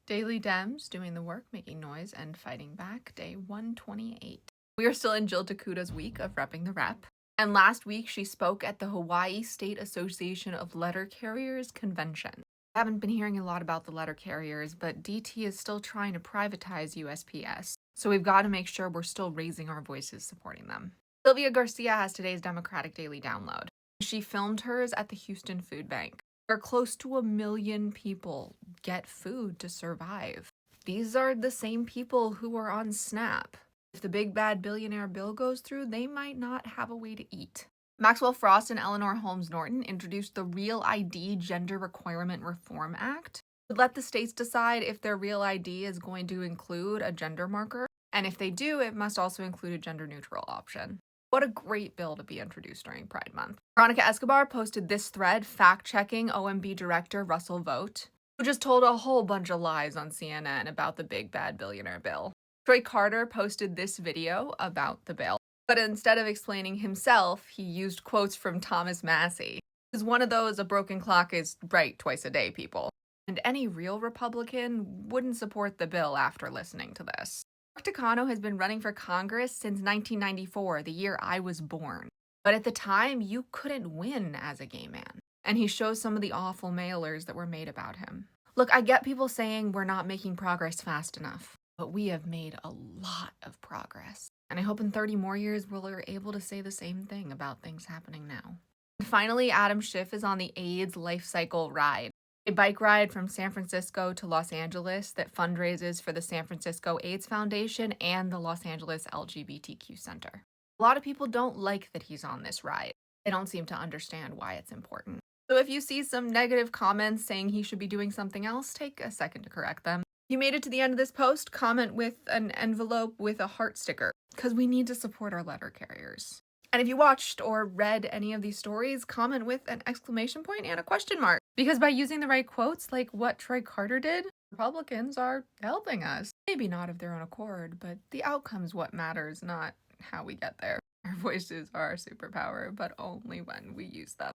Daily Dems, doing the work, making noise, and fighting back, day 128. We are still in Jill Takuta's week of repping the rep. And last week, she spoke at the Hawaii State Association of Letter Carriers convention. I haven't been hearing a lot about the letter carriers, but DT is still trying to privatize USPS. So we've got to make sure we're still raising our voices supporting them. Sylvia Garcia has today's Democratic Daily Download. She filmed hers at the Houston Food Bank, where close to 1 million people get food to survive. These are the same people who are on SNAP. If the big bad billionaire bill goes through, they might not have a way to eat. Maxwell Frost and Eleanor Holmes Norton introduced the Real ID Gender Requirement Reform Act to let the states decide if their Real ID is going to include a gender marker, and if they do, it must also include a gender-neutral option. What a great bill to be introduced during Pride Month. Veronica Escobar posted this thread fact-checking OMB director Russell Vogt, who just told a whole bunch of lies on CNN about the big bad billionaire bill. Troy Carter posted this video about the bill, but instead of explaining himself, he used quotes from Thomas Massey, who's one of those "a broken clock is right twice a day" people. And any real Republican wouldn't support the bill after listening to this. Mark Takano has been running for Congress since 1994, the year I was born. But at the time, you couldn't win as a gay man. And he shows some of the awful mailers that were made about him. Look, I get people saying we're not making progress fast enough, but we have made a lot of progress. And I hope in 30 more years we're able to say the same thing about things happening now. And finally, Adam Schiff is on the AIDS Life Cycle Ride, a bike ride from San Francisco to Los Angeles that fundraises for the San Francisco AIDS Foundation and the Los Angeles LGBTQ Center. A lot of people don't like that he's on this ride. They don't seem to understand why it's important. So if you see some negative comments saying he should be doing something else, take a second to correct them. If you made it to the end of this post, comment with an envelope with a heart sticker, because we need to support our letter carriers. And if you watched or read any of these stories, comment with an exclamation point and a question mark. Because by using the right quotes, like what Troy Carter did, Republicans are helping us. Maybe not of their own accord, but the outcome's what matters, not how we get there. Our voices are our superpower, but only when we use them.